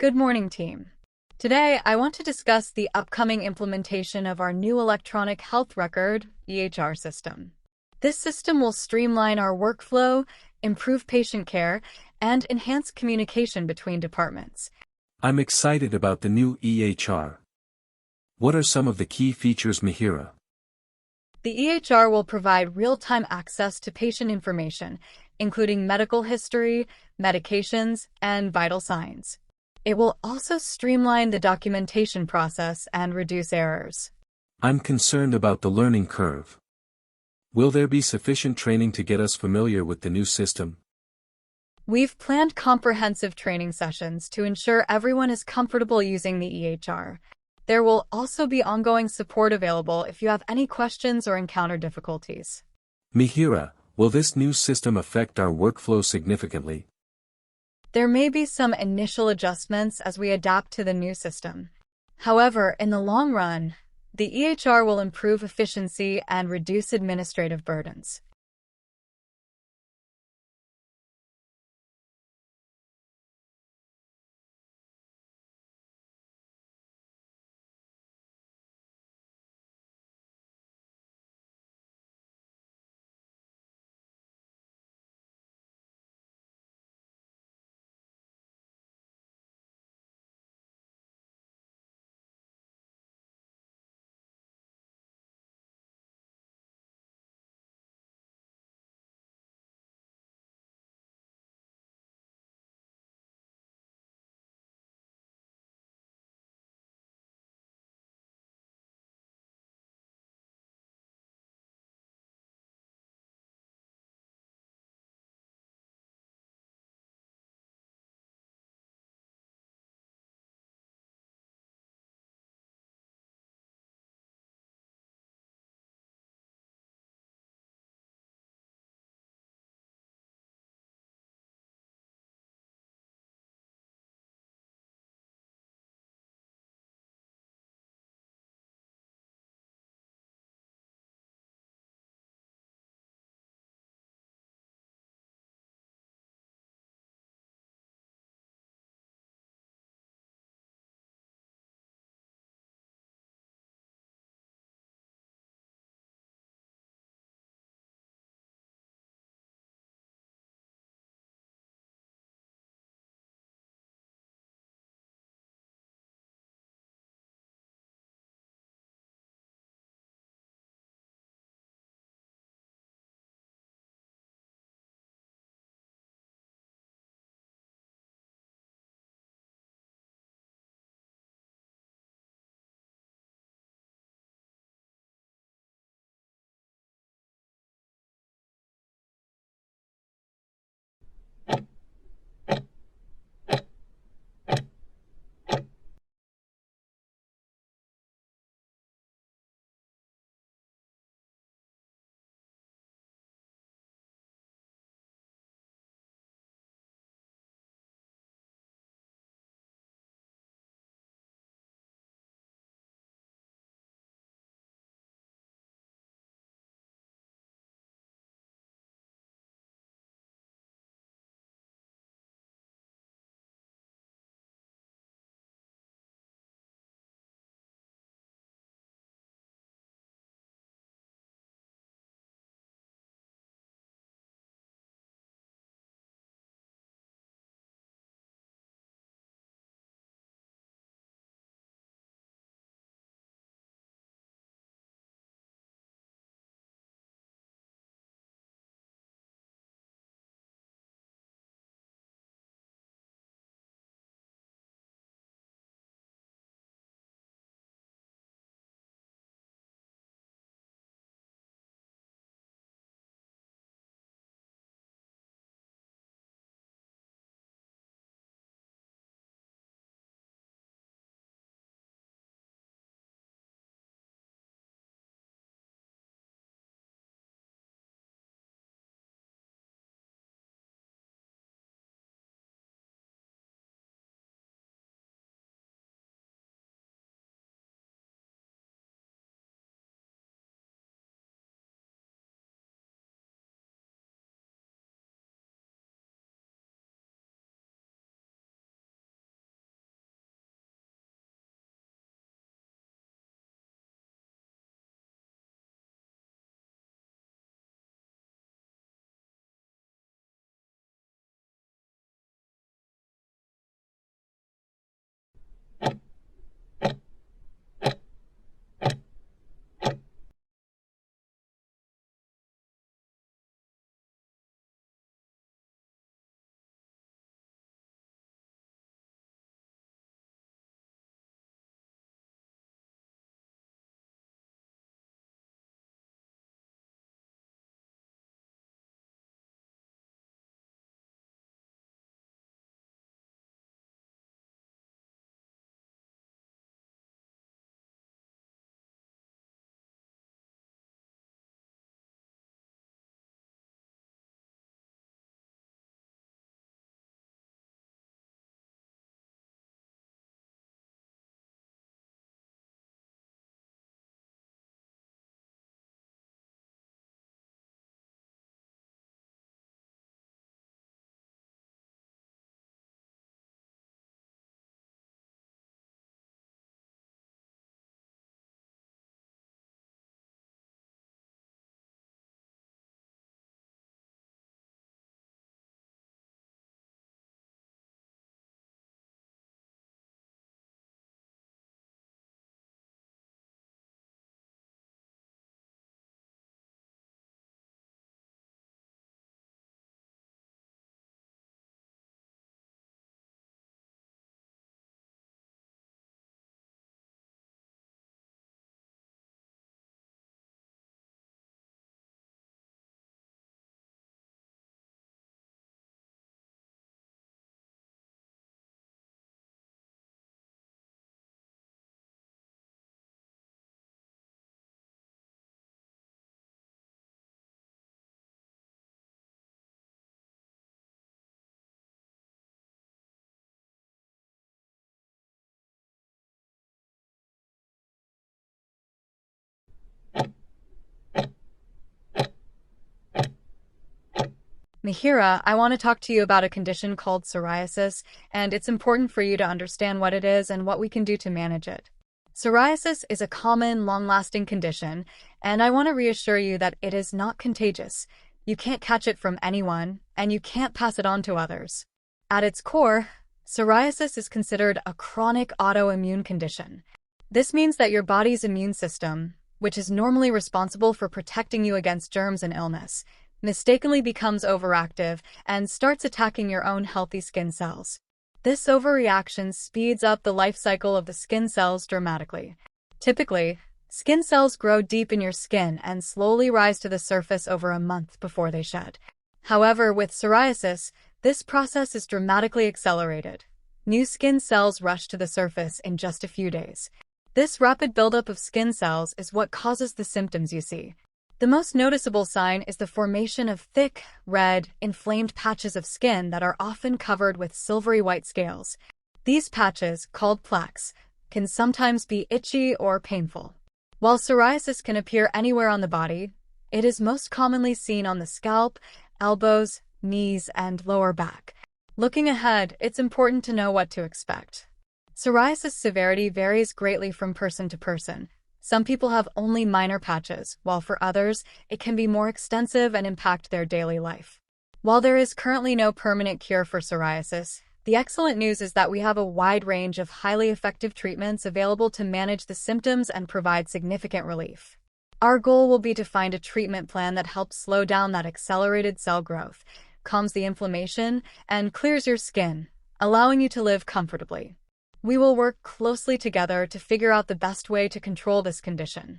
Good morning, team. Today, I want to discuss the upcoming implementation of our new electronic health record, EHR system. This system will streamline our workflow, improve patient care, and enhance communication between departments. I'm excited about the new EHR. What are some of the key features, MIHIRAA? The EHR will provide real-time access to patient information, including medical history, medications, and vital signs. It will also streamline the documentation process and reduce errors. I'm concerned about the learning curve. Will there be sufficient training to get us familiar with the new system? We've planned comprehensive training sessions to ensure everyone is comfortable using the EHR. There will also be ongoing support available if you have any questions or encounter difficulties. MIHIRAA, will this new system affect our workflow significantly? There may be some initial adjustments as we adapt to the new system. However, in the long run, the EHR will improve efficiency and reduce administrative burdens. Mihira, I want to talk to you about a condition called psoriasis, and it's important for you to understand what it is and what we can do to manage it. Psoriasis is a common, long-lasting condition, and I want to reassure you that it is not contagious. You can't catch it from anyone, and you can't pass it on to others. At its core, psoriasis is considered a chronic autoimmune condition. This means that your body's immune system, which is normally responsible for protecting you against germs and illness, mistakenly becomes overactive and starts attacking your own healthy skin cells. This overreaction speeds up the life cycle of the skin cells dramatically. Typically, skin cells grow deep in your skin and slowly rise to the surface over a month before they shed. However, with psoriasis, this process is dramatically accelerated. New skin cells rush to the surface in just a few days. This rapid buildup of skin cells is what causes the symptoms you see. The most noticeable sign is the formation of thick, red, inflamed patches of skin that are often covered with silvery white scales. These patches, called plaques, can sometimes be itchy or painful. While psoriasis can appear anywhere on the body, it is most commonly seen on the scalp, elbows, knees, and lower back. Looking ahead, it's important to know what to expect. Psoriasis severity varies greatly from person to person. Some people have only minor patches, while for others, it can be more extensive and impact their daily life. While there is currently no permanent cure for psoriasis, the excellent news is that we have a wide range of highly effective treatments available to manage the symptoms and provide significant relief. Our goal will be to find a treatment plan that helps slow down that accelerated cell growth, calms the inflammation, and clears your skin, allowing you to live comfortably. We will work closely together to figure out the best way to control this condition.